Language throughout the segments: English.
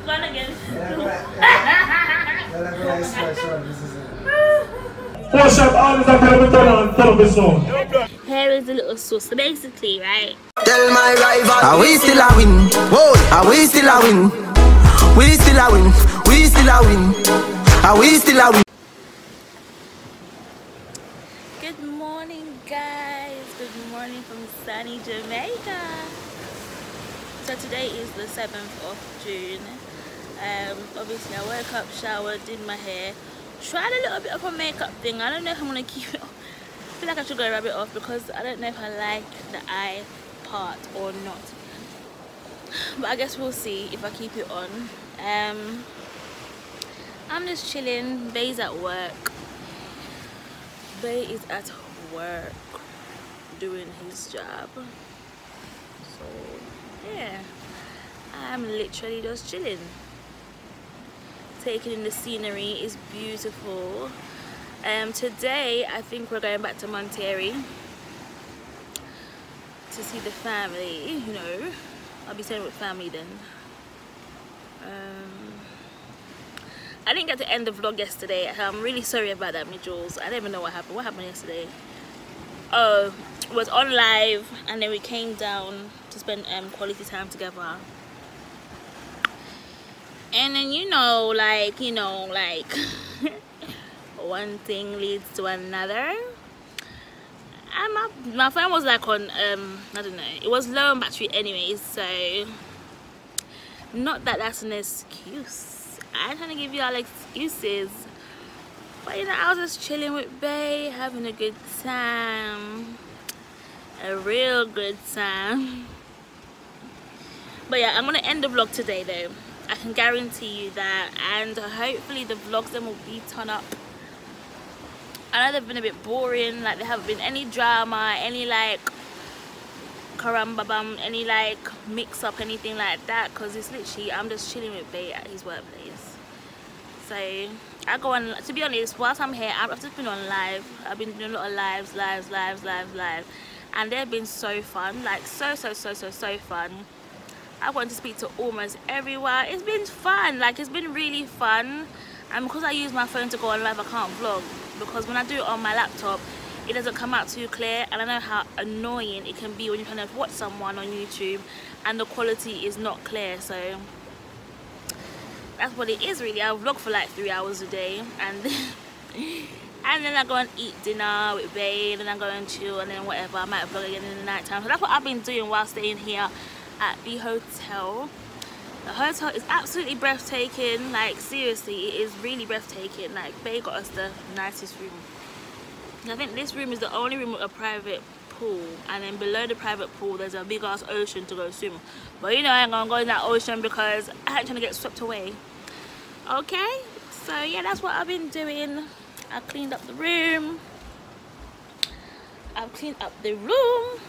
Gone again. Wash up all this and tell me soon. Here is a little sauce. So basically, right? Tell my rival, are we still a win? Whoa, are we still a win? We still a win. We still a win. Are we still a win? Good morning, guys. Good morning from sunny Jamaica. So today is the 7th of June. Obviously I woke up, showered, did my hair, tried a little bit of a makeup thing. I don't know if I'm gonna keep it. I feel like I should go rub it off because I don't know if I like the eye part or not. But I guess we'll see if I keep it on. I'm just chilling. Bay's at work. Bay is at work doing his job. So yeah, I'm literally just chilling, taking in the scenery. Is beautiful. Today I think we're going back to Monterey to see the family. You know, I'll be staying with family then. I didn't get to end the vlog yesterday. I'm really sorry about that, MiJulsz. I don't even know what happened. What happened yesterday? Oh, it was on live and then we came down to spend quality time together. And then you know like one thing leads to another. And my phone was like on I don't know, it was low on battery anyways, so not that that's an excuse. I ain't trying to give you all excuses, but you know, I was just chilling with Bay, having a good time, a real good time. But yeah, I'm gonna end the vlog today though. I can guarantee you that, and hopefully the vlogs then will be turned up. I know they've been a bit boring, like there haven't been any drama, any like karambabam, any like mix up, anything like that, because it's literally I'm just chilling with Bay at his workplace. So I go on, to be honest, whilst I'm here I've just been on live. I've been doing a lot of lives, and they've been so fun, like so fun. I've gotten to speak to almost everyone. It's been fun, like it's been really fun. And because I use my phone to go on live, I can't vlog, because when I do it on my laptop it doesn't come out too clear, and I know how annoying it can be when you're trying to watch someone on YouTube and the quality is not clear. So that's what it is really. I vlog for like 3 hours a day, and and then I go and eat dinner with Bay, and then I go and chill, and then whatever, I might vlog again in the night time. So that's what I've been doing while staying here at the hotel. The hotel is absolutely breathtaking, like seriously, it is really breathtaking. Like Bay got us the nicest room. I think this room is the only room with a private pool, and then below the private pool there's a big ass ocean to go swim. But you know, I ain't gonna go in that ocean because I ain't trying to get swept away. Okay, so yeah, that's what I've been doing. I cleaned up the room. I've cleaned up the room.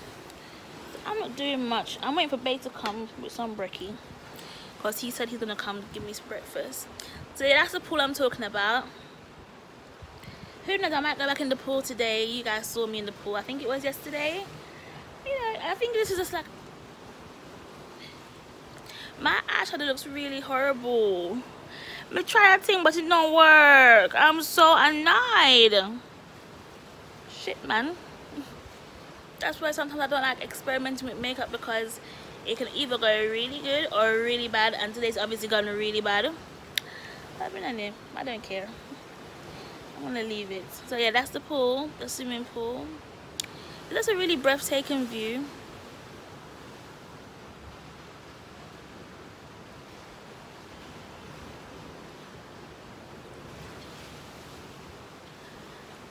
I'm not doing much. I'm waiting for Bay to come with some brekkie, because he said he's gonna come give me breakfast. So yeah, that's the pool I'm talking about. Who knows, I might go back in the pool today. You guys saw me in the pool, I think it was yesterday. You know, I think this is just like, my eyeshadow looks really horrible. Me try a thing but it don't work. I'm so annoyed. Shit, man. That's why sometimes I don't like experimenting with makeup, because it can either go really good or really bad, and today's obviously gone really bad. But I don't care. I'm gonna leave it. So yeah, that's the pool, the swimming pool. That's a really breathtaking view.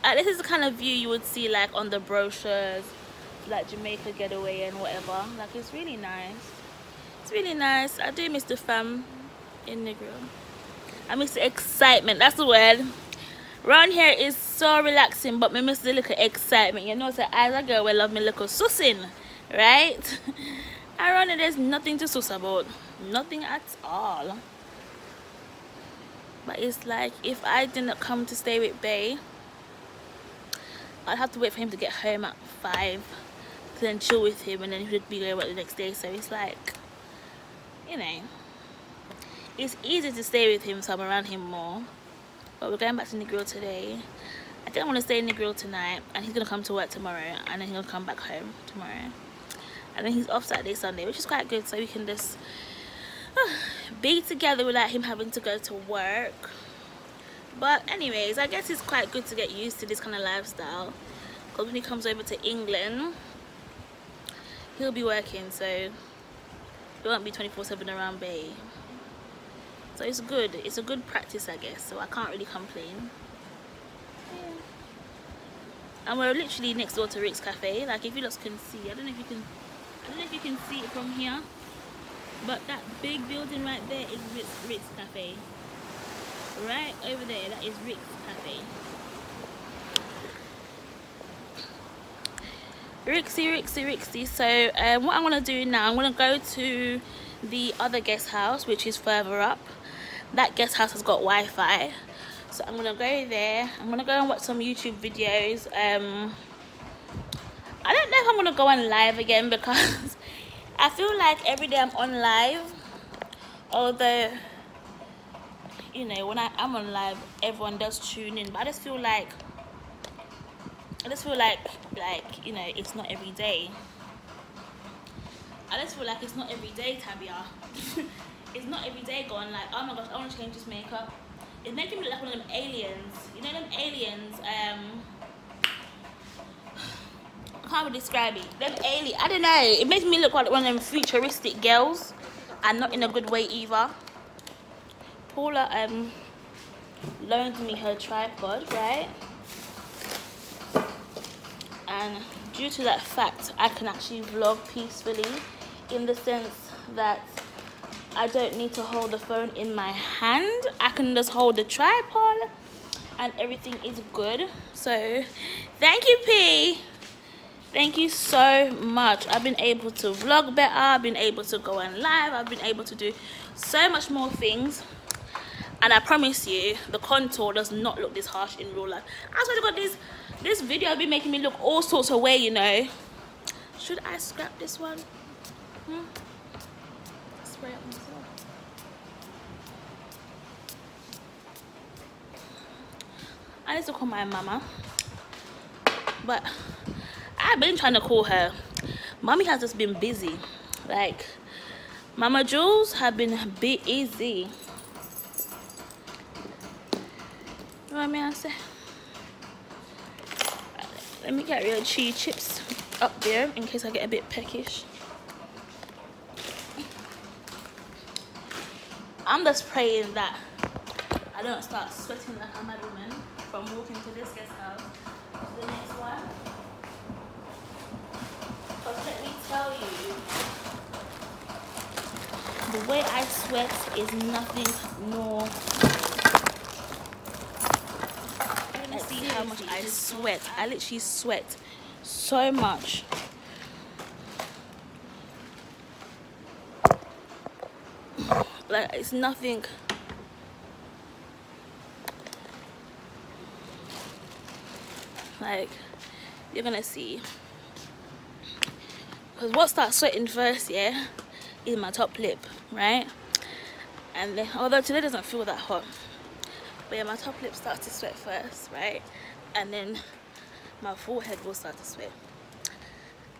This is the kind of view you would see like on the brochures, like Jamaica Getaway and whatever. Like it's really nice. It's really nice. I do miss the fam in Negro. I miss the excitement, that's the word. Around here is so relaxing, but me miss the little excitement. You know, so as a girl, we love me little sussing, right? Around here, there's nothing to suss about. Nothing at all. But it's like, if I didn't come to stay with Bay, I'd have to wait for him to get home at 5 to then chill with him, and then he would be going out the next day. So it's like, you know, it's easy to stay with him, so I'm around him more. But we're going back to Negril today. I think I want to stay in Negril tonight, and he's gonna come to work tomorrow, and then he'll come back home tomorrow, and then he's off Saturday, Sunday, which is quite good, so we can just be together without him having to go to work. But anyways, I guess it's quite good to get used to this kind of lifestyle, because when he comes over to England, he'll be working, so it won't be 24/7 around Bay. So it's good. It's a good practice, I guess. So I can't really complain. Yeah. And we're literally next door to Rick's Cafe. Like, if you lot can see, I don't know if you can see it from here, but that big building right there is Rick's Cafe. Right over there, that is Rick's Cafe. Rixie. So what I'm gonna do now, I'm gonna go to the other guest house, which is further up. That guest house has got Wi-Fi, so I'm gonna go there. I'm gonna go and watch some YouTube videos. I don't know if I'm gonna go on live again, because I feel like every day I'm on live, although, you know, when I'm on live, everyone does tune in, but I just feel like you know, it's not every day. I just feel like it's not every day, Tabia. It's not every day going like, oh my gosh, I want to change this makeup. It's making me look like one of them aliens. You know them aliens, I can't really describe it. Them alien, I don't know. It makes me look like one of them futuristic girls, and not in a good way either. Paula loaned me her tripod, right? And due to that fact, I can actually vlog peacefully, in the sense that I don't need to hold the phone in my hand. I can just hold the tripod and everything is good. So thank you, P. Thank you so much. I've been able to vlog better. I've been able to go on live. I've been able to do so much more things. And I promise you, the contour does not look this harsh in real life. I swear to God, this video has been making me look all sorts of way, you know. Should I scrap this one? Spray up myself. I need to call my mama, but I've been trying to call her. Mommy has just been busy. Like, Mama Jules have been busy. You know what I mean? I say, let me get real cheese chips up there in case I get a bit peckish. I'm just praying that I don't start sweating like a mad woman from walking to this guest house to the next one. Because let me tell you, the way I sweat is nothing more. Let's see how much I sweat. I literally sweat so much. Like, it's nothing. Like, you're gonna see. Because what starts sweating first, yeah, is my top lip, right? And then, although today doesn't feel that hot, but yeah, my top lip starts to sweat first, right? And then my forehead will start to sweat.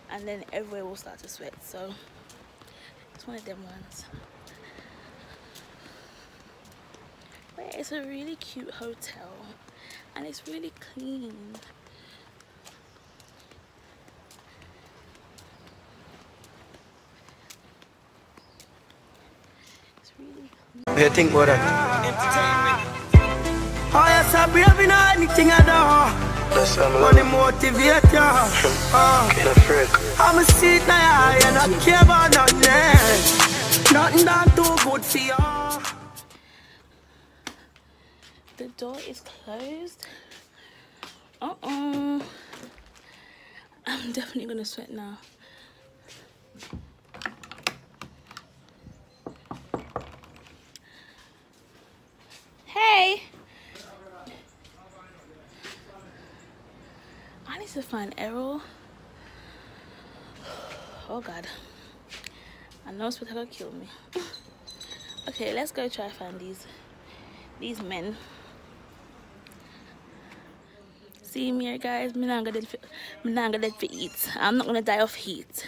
And then everywhere will start to sweat. So, it's one of them ones. But it's a really cute hotel. And it's really clean. It's really clean. What do you think about that? Oh, yes, I'm brave in anything I do. Money motivate you. I'm a seat now, and I care about nothing. Nothing done too good for you. The door is closed. I'm definitely gonna sweat now. Hey! I need to find Errol. Oh God. I know it's gonna kill me. Okay, let's go try find these men. See me here, guys. I'm not gonna eat. I'm not gonna die of heat.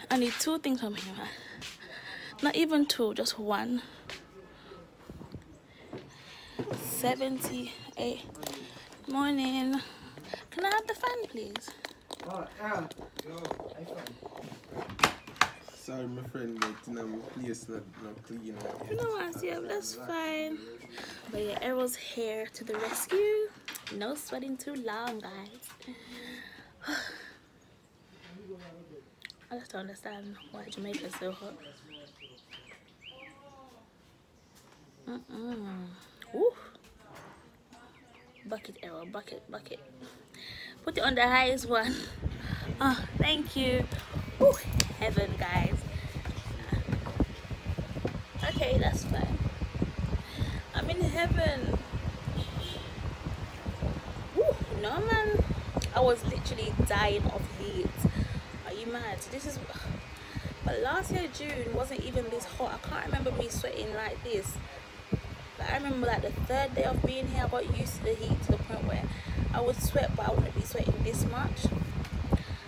I need 2 things from him. Not even 2, just 1. 78. Morning. Can I have the fan, please? Oh, yeah. Yo, sorry, my friend, but my place not clean. No, yeah, that's fine. But yeah, Errol's here to the rescue. No sweating too long, guys. I just don't understand why Jamaica is so hot. Ooh. Bucket, Errol, bucket. Put it on the highest one. Oh, thank you. Ooh, heaven, guys. Okay, that's fine. I'm in heaven. Ooh, no man. I was literally dying of heat. Are you mad? This is. But last year June wasn't even this hot. I can't remember me sweating like this. But I remember like the 3rd day of being here, I got used to the heat to the point where I would sweat, but I wouldn't be sweating this much.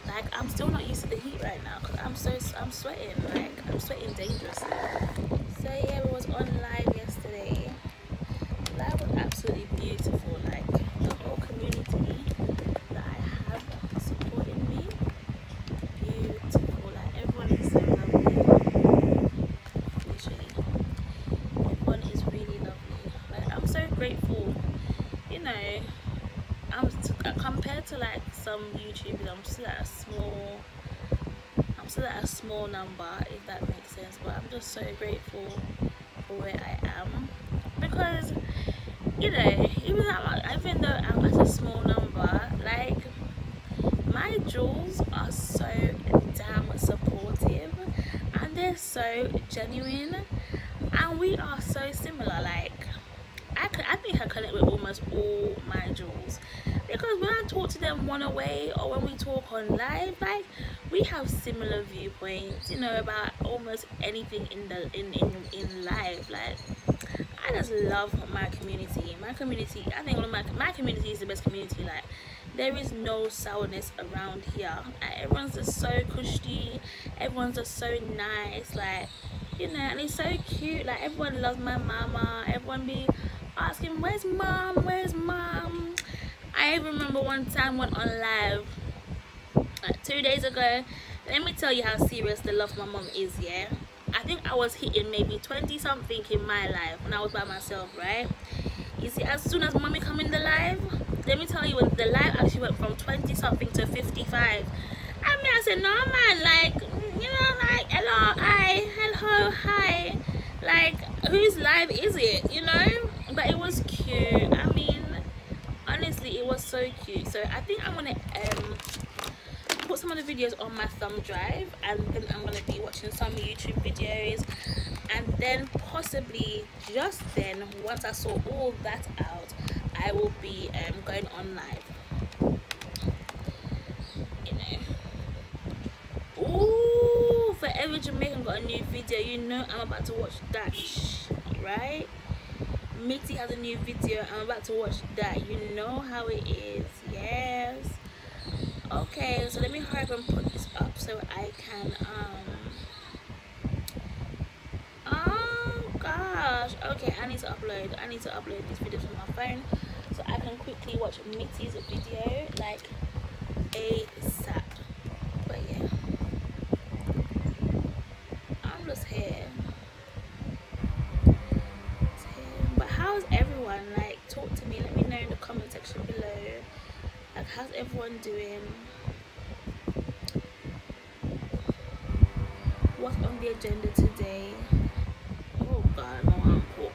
Like I'm still not used to the heat right now because I'm sweating. Like I'm sweating dangerously. So yeah, we was on live yesterday. Live was absolutely beautiful. Like the whole community that I have supporting me, beautiful. Like everyone is so lovely. Literally, everyone is really lovely. Like I'm so grateful. You know, compared to like some YouTubers, I'm still at a small number, if that makes sense. But I'm just so grateful for where I am, because you know, even though I'm at a small number, like MiJulsz are so damn supportive and they're so genuine, and we are so similar. Like I think I connect with almost all MiJulsz, because when I talk to them one-on-one or when we talk on live, like we have similar viewpoints, you know, about almost anything in life. Like I just love my community. I think my community is the best community. Like there is no sourness around here. Like, everyone's just so cushy, everyone's just so nice, like, you know, and it's so cute. Like everyone loves my mama. Everyone be asking, where's mom? I remember one time went on live like 2 days ago. Let me tell you how serious the love my mom is. Yeah, I think I was hitting maybe 20 something in my life when I was by myself, right? You see, as soon as mommy come in the live, let me tell you, when the live actually went from 20 something to 55, I mean, I said, no man, like, you know, like, hello, hi, like, whose live is it, you know? But it was cute. I mean, honestly, it was so cute. So I think I'm gonna put some of the videos on my thumb drive, and then I'm gonna be watching some YouTube videos, and then possibly just then, once I sort all that out, I will be going on live, you know. Ooh, Forever Jamaican got a new video. You know I'm about to watch that, right? Mitty has a new video. I'm about to watch that. You know how it is. Yes. Okay, so let me hurry up and put this up so I can oh gosh, okay, I need to upload this video from my phone so I can quickly watch Mitty's video like ASAP. But yeah, I'm just here. But how's everyone? Like, talk to me, let me know in the comment section below. Like, how's everyone doing? What's on the agenda today? Oh god, no, I'm cool.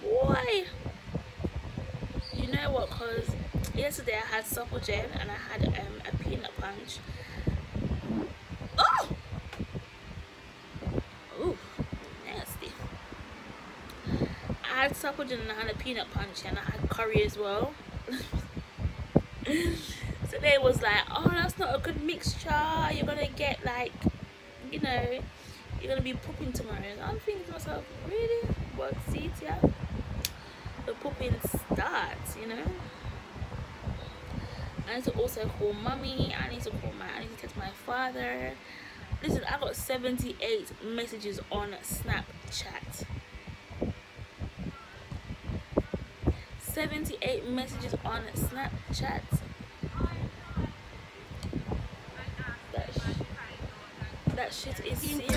Boy, you know what, cause yesterday I had supper gin and I had a peanut punch. Oh, ooh, nasty. I had supper gin and I had a peanut punch, and I had curry as well. So they was like, oh, that's not a good mixture, you're gonna get, like, you know, you're gonna be pooping tomorrow. I'm thinking to myself, really? What seat, yeah? The pooping starts, you know? I need to also call mommy. I need to text my father. Listen, I got 78 messages on Snapchat. 78 messages on Snapchat. That shit is serious.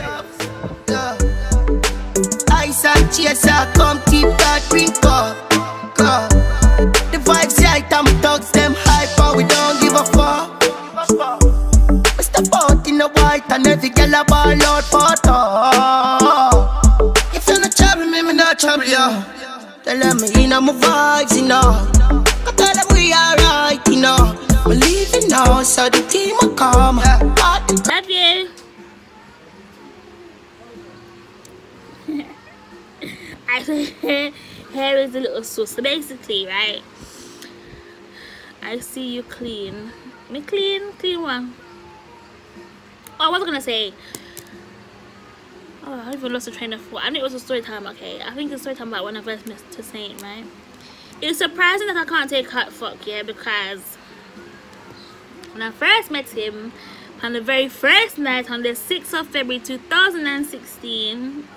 Ice and chaser, come keep that drink up. The vibes right, I'm thugs, them hyper, we don't give a fuck. We step out in the white and every girl a ball out for talk. If you're not trouble me, me not trouble you. Tell them me in my vibes, you know. I tell them we alright, you know. We're leaving now, so the team will come. Love you. Hair is a little sauce. So basically, right, I see you clean. Me clean one. Oh, what was I gonna say? Oh, I even lost the train of thought. I knew it was a story time. Okay, I think it's a story time about when I first met to Saint, right? It's surprising that I can't take hot fuck, yeah, because when I first met him on the very first night on the 6th of February 2016,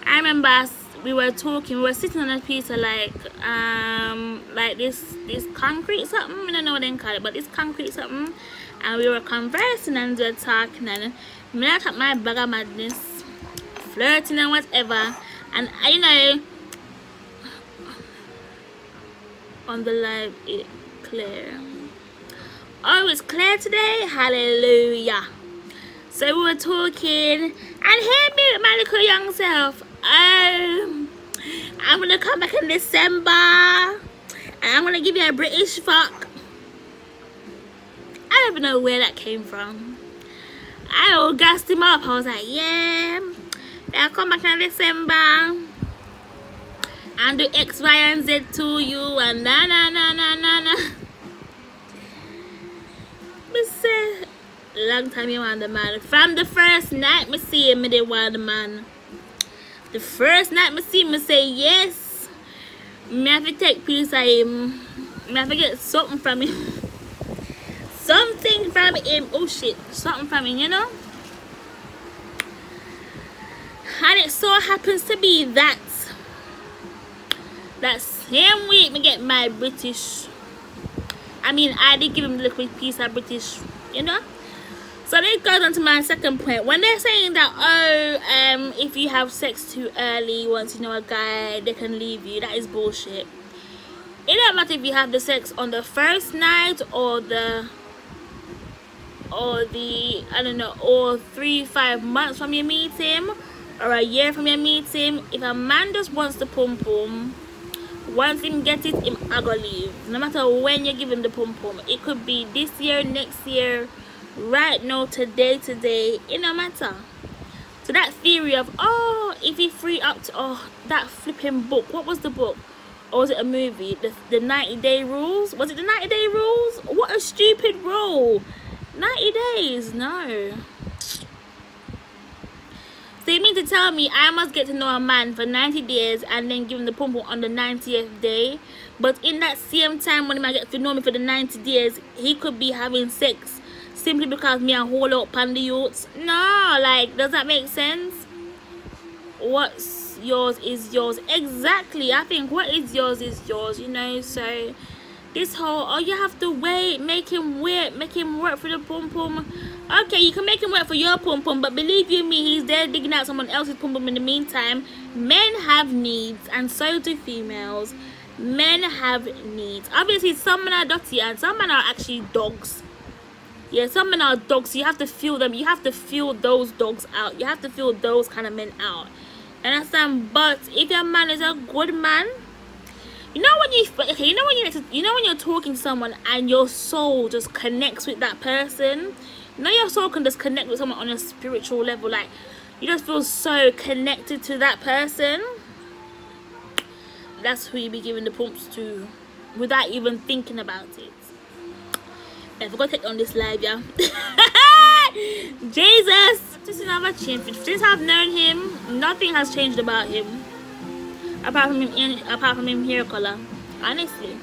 I remember we were talking, we were sitting on a piece of like this concrete something, I don't know what they call it, but this concrete something, and we were conversing and we were talking, and me I took my bag of madness, flirting and whatever, and you know, on the live it clear. Oh, it's clear today, hallelujah. So we were talking, and hear me with my little young self. I'm gonna come back in December and I'm gonna give you a British fuck. I don't even know where that came from. I all gassed him up. I was like, yeah, I'll come back in December and do X, Y, and Z to you and na. Me say, long time you want the man. From the first night me see him, me they want the man. The first night me see him, me say yes. Me have to take piece of him. Me have to get something from him. Something from him. Oh shit, something from him, you know. And it so happens to be that same week me get my British. I mean, I did give him the little piece of British, you know. So this goes on to my second point. When they're saying that, oh, if you have sex too early, once you know a guy, they can leave you, that is bullshit. It don't matter if you have the sex on the first night or the I don't know, or 3-5 months from you meet him, or a year from you meet him. If a man just wants the pum pum, once him get it, him I go leave. No matter when you give him the pum pum, it could be this year, next year, right now, today, it no matter. So that theory of, oh, if he free up to, oh, that flipping book, what was the book? Or was it a movie? The 90-day rules? Was it the 90-day rules? What a stupid rule. 90 days, no. So you mean to tell me I must get to know a man for 90 days and then give him the pum pum on the 90th day? But in that same time when he might get to know me for the 90 days, he could be having sex simply because me a hold up on the youths? No, like, does that make sense? What's yours is yours. Exactly. I think what is yours, you know. So this whole, oh, you have to wait, make him wait, make him work for the pum pum. Okay, you can make him work for your pum pum, but believe you me, he's there digging out someone else's pum pum in the meantime. Men have needs, and so do females. Men have needs. Obviously, some men are dirty and some men are actually dogs. Yeah, some men are dogs, so you have to feel them. You have to feel those dogs out. You have to feel those kind of men out. Understand? But if your man is a good man, you know when you're talking to someone and your soul just connects with that person. You know your soul can just connect with someone on a spiritual level. Like, you just feel so connected to that person. That's who you be giving the pumps to without even thinking about it. I forgot to take on this live, yeah. Jesus. This is never changed. Since I've known him, nothing has changed about him. Apart from him hair color. Honestly.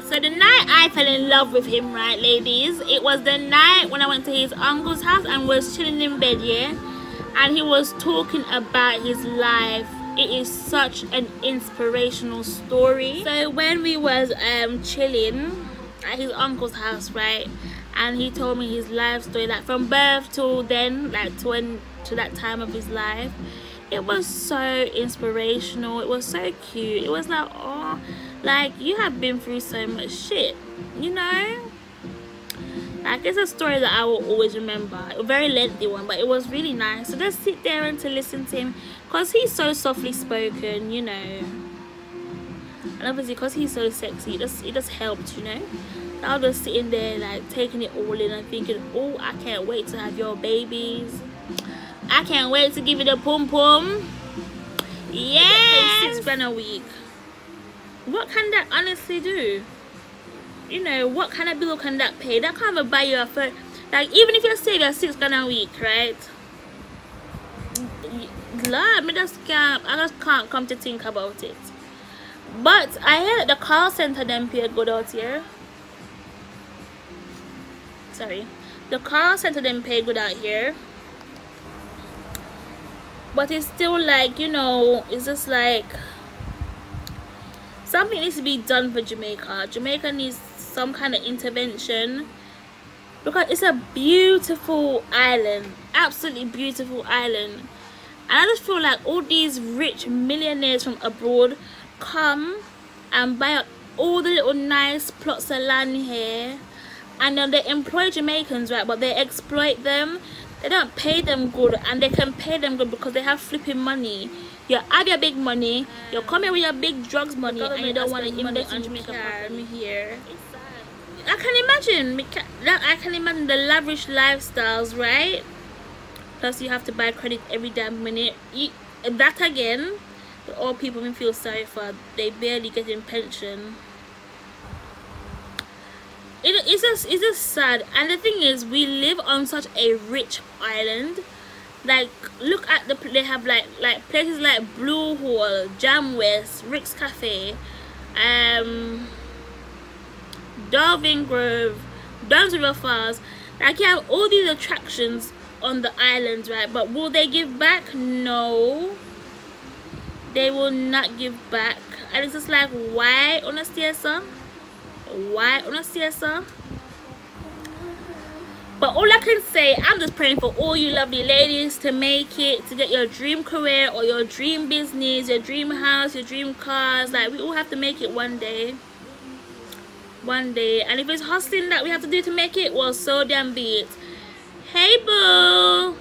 So the night I fell in love with him, right, ladies, it was the night when I went to his uncle's house and was chilling in bed, yeah, and he was talking about his life. It is such an inspirational story. So when we was chilling at his uncle's house, right, and he told me his life story, like from birth to then, like to that time of his life, it was so inspirational. It was so cute. It was like, oh, like, you have been through so much shit, you know? Like, it's a story that I will always remember. A very lengthy one, but it was really nice. So just sit there and to listen to him, because he's so softly spoken, you know. And obviously, because he's so sexy, it just helped, you know. I was just sitting there, like, taking it all in and thinking, oh, I can't wait to have your babies. I can't wait to give you the pum pum. Yeah. $6 a week. What can that honestly do? You know, what kind of bill can that pay? That can't even buy you a first. Like, even if you save your $6 a week, right? Lord, I just can't come to think about it. But I heard the call center them pay good out here. Sorry, the call center them pay good out here. But it's still like, you know, it's just like something needs to be done for Jamaica. Jamaica needs some kind of intervention, because it's a beautiful island, absolutely beautiful island. And I just feel like all these rich millionaires from abroad come and buy up all the little nice plots of land here, and then they employ Jamaicans, right, but they exploit them. They don't pay them good, and they can pay them good because they have flipping money. You have your big money, you're coming with your big drugs money, and you don't want to invest in Jamaica here. I can imagine the lavish lifestyles, right? Plus you have to buy credit every damn minute. That again, all people may feel sorry for. They barely get in pension. It's just sad. And the thing is, we live on such a rich island. Like, look at they have like places like Blue Hole, Jam West, Rick's Cafe, Darwin Grove, Downs River Falls. Like, you have all these attractions on the island, right? But will they give back? No, they will not give back. And it's just like, why, honestly, sir? Why, honestly, sir? But all I can say, I'm just praying for all you lovely ladies to make it, to get your dream career or your dream business, your dream house, your dream cars. Like, we all have to make it one day. One day. And if it's hustling that we have to do to make it, well, so damn be it. Hey, boo.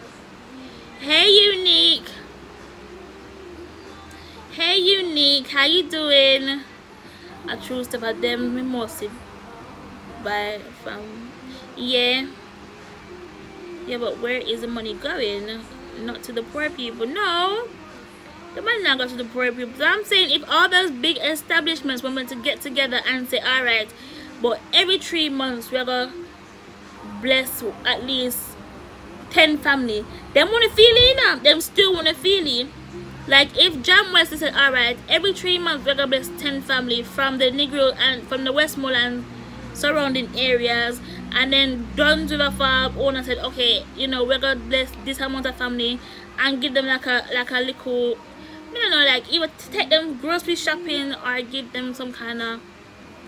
Hey, Unique. Hey, Unique. How you doing? I choose to have them mimosy by from yeah, but where is the money going? Not to the poor people. No, the money not going to the poor people. So I'm saying, if all those big establishments were meant to get together and say, all right, but every 3 months we're gonna bless at least 10 family, them want to feel it, them still want to feel it. Like, if Jam West said, alright, every 3 months we're gonna bless 10 family from the Negro and from the Westmoreland surrounding areas, and then Duns River Farm owner said, okay, you know, we're gonna bless this amount of family and give them like a little, I don't know, like either take them grocery shopping or give them some kind of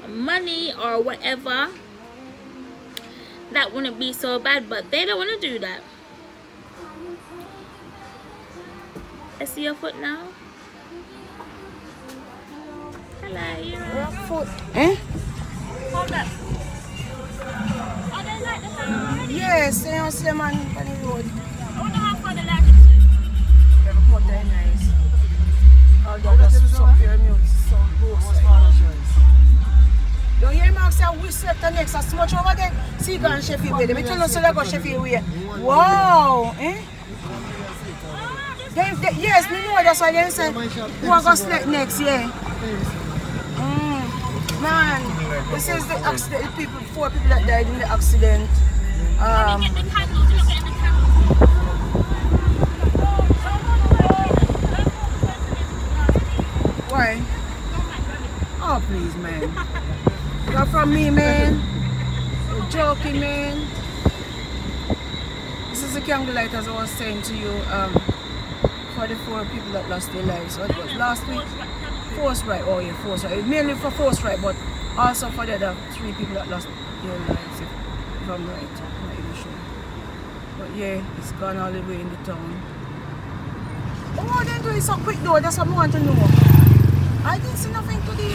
money or whatever. That wouldn't be so bad, but they don't want to do that. I see your foot now. Hello, you're on foot. Eh? Hold up. Oh, they like the sound already? Yes, they don't see them on the road. I wonder how far they like it to. They're quite very nice. Oh, they're just so pure music. So close. You hear me say we slept the next as much over there? See, go and Sheffield with them. I tell you so they go Sheffield with. Wow! Eh? Yes, we know that's why they said who are going to sleep next year. Man, this is the accident. People, 4 people that died in the accident. Let me get the candles. You're not getting the candles. from me, man. You're joking, man. This is the CandleLight, as I was saying to you, for the 4 people that lost their lives. What was last week? Forthright. Oh yeah, Forthright. Mainly for Forthright, but also for the other 3 people that lost their lives, if I'm right. I'm not even sure. But yeah, it's gone all the way in the town. Oh, they do it so quick though, that's what I want to know. I didn't see nothing today.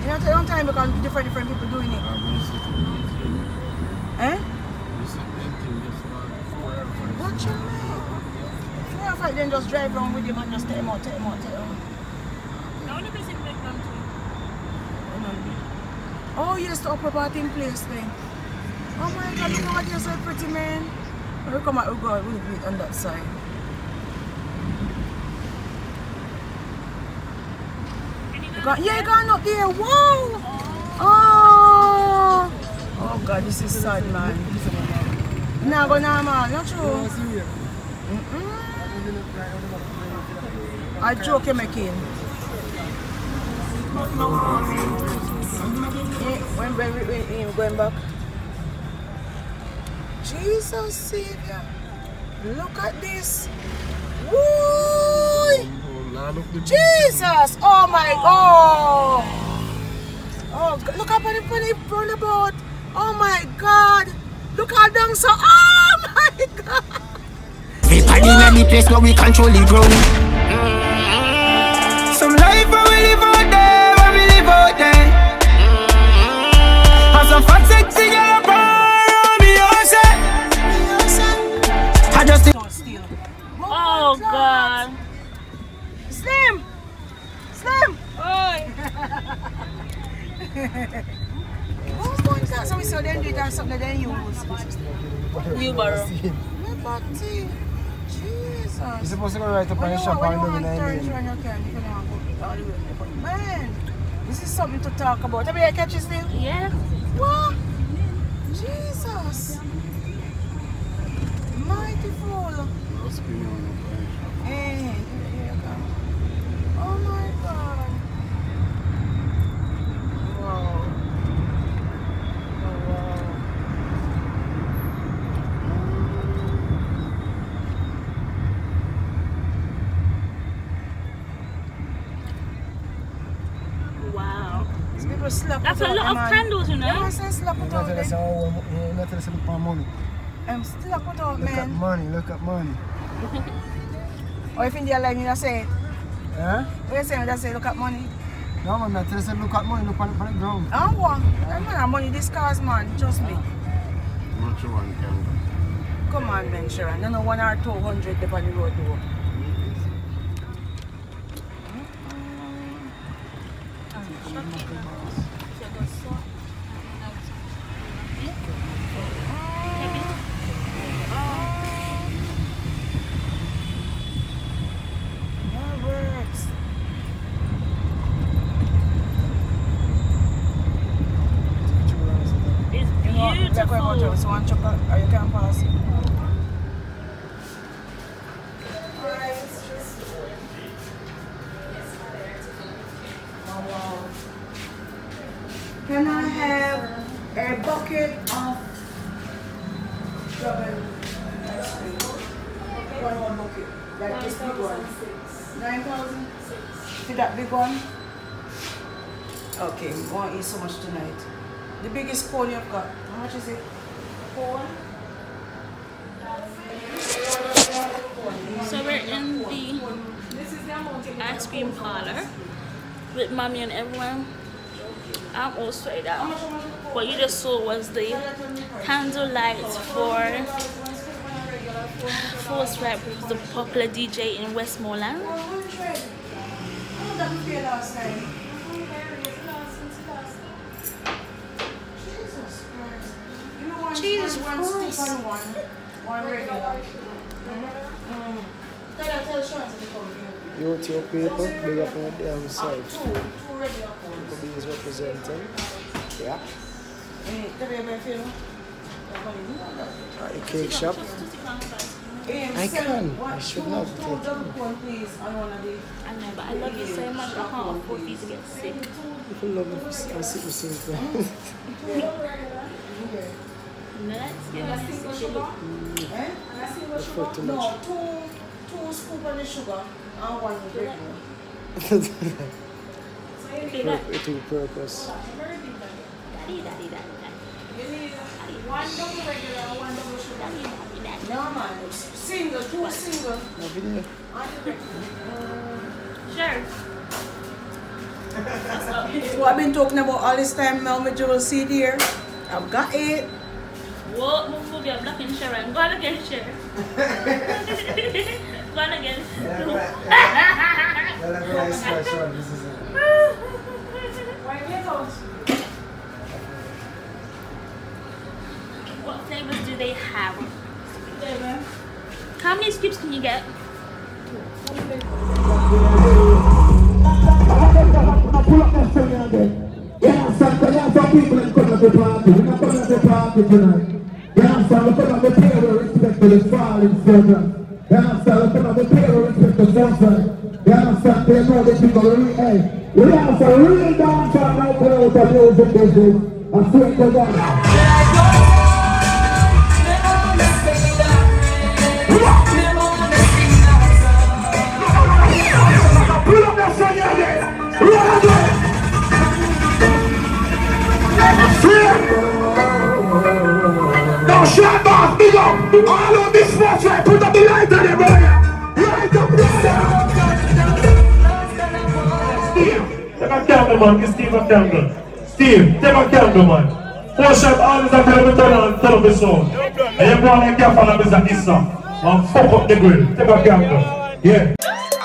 You know, take one time because different people doing it. Eh? What you mean? 4 or 5 then just drive around with him and just take him out. Oh yes, the upper party in place then. Oh my god, look at you so pretty, man. We'll come out, we'll go on that side. Yeah, you gone up there. Whoa! Oh god, this is sad, man. Nah, go normal, not true. I joke you making. When we're going back. Jesus Savior. Look at this. Woo! Jesus! Oh my god! Oh, look up on the roundabout. Oh my god! Look how down so. Oh my god! We party in any place where we control the ground. Some life where we live out there, where we live out there. Have some fat sexy girl around me, I just Still. Oh god. Slim! Oi. So we saw them do it and something they use. Wheelbarrow. Jesus. You're supposed to go right up on the shop and do it. Man, this is something to talk about. Have you catch this thing? Yeah. What? Jesus. Mighty fool. Hey, here you go. Oh my god. Wow. Oh, Wow. Wow. These people slap That's it a out, lot of man. candles, you know. Yeah, man, say slap it out, You're not telling us to look for money. still up it out, Look at man. money, look at money. Or if India like me, I say it. Yeah? What you say when I say look at money? No man, I tell you to look at money, look on the ground. I want. I'm not money, this cars, man. Trust me. Much one can. Come on, Ben Sharon. You know 1 or 200 up on the road though. So one chocolate, or you can pass it. Can I have a bucket of strawberry ice cream? One bucket, like this big one. 9,000? See that big one? Okay, we won't eat so much tonight. The biggest cone you've got, how much is it? So we're in the ice cream parlor with mommy and everyone. I'm all straight out. What you just saw was the CandleLight for Forthright, which is the popular DJ in Westmoreland. Jesus Christ. One regular. You want your paper, big up on the damn side. Two regular People is representing. Yeah. The cake shop. I can. I should not take it. I know, but I love you so much. I can't afford for you to get sick. People love me for sick with something. Let's give us this sugar. Too much. Two scoops of the sugar and one with bread. It will purpose. One double regular and one double sugar. No man, single, two single. Sure. So I've been talking about all this time now, MiJulsz seed here. I've got it. Whoa, move your black and Sharon. Go on again, Sharon. Go on again. What flavors do they have? How many scoops can you get? Pull up that thing again. Yeah, some people that come at the party. We're not coming at the party tonight. Yeah, so we come at the payroll respect to the falling soldier. Yeah, so we come at the payroll respect to the sunshine. Yeah, so they know the people really, hey. We have some real dance and now put out the music business. I swear to God. Pull up that song again. Run again. Now shut up, big up. All of this sports right. Put up the light on them, boy. Light up there. Steve, take a candle, man. Give Steve a candle. Steve, take a candle, man. Four shot all this until we turn on television. And you go on and careful of this Insta. And fuck up the grill. Take a candle. Yeah.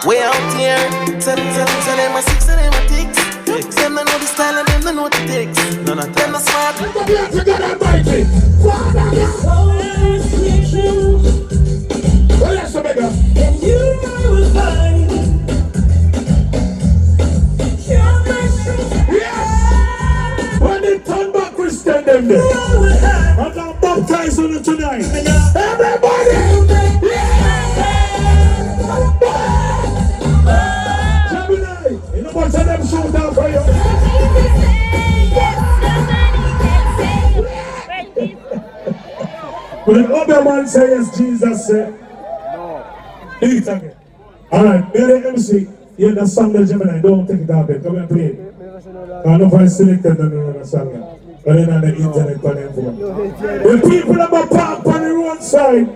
We out here, send them a six, send them a ticks. Them know the style and them know the ticks. None of them are smart. Put them together, mighty. Well, that's a bigger. And you will find. Yes! When they turn back Christian, them there. I'm gonna baptize on you tonight. Everybody! You know what's them shoot down for you? But the other man say yes, Jesus said. No. Do it again. Alright, Mary MC, you the song that Gemini, don't take it out there. Come and play it. I know if I selected the song, but then on the internet on the phone. The people of my park on the roadside,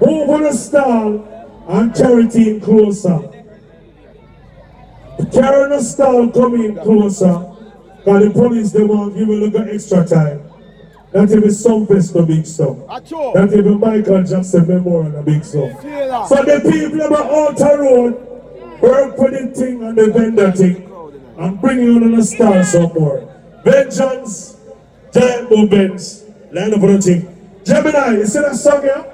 move on the stall and carry team closer. Carry the stall coming closer, because the police they want to give a little extra time. That will be some best no big stuff. That will be Michael Jackson Memorial a big stuff. So the people of the outer road work for the thing and the vendor thing and bring you on the stall some more. Vengeance, giant movements, line up for the thing. Gemini, you see that song here?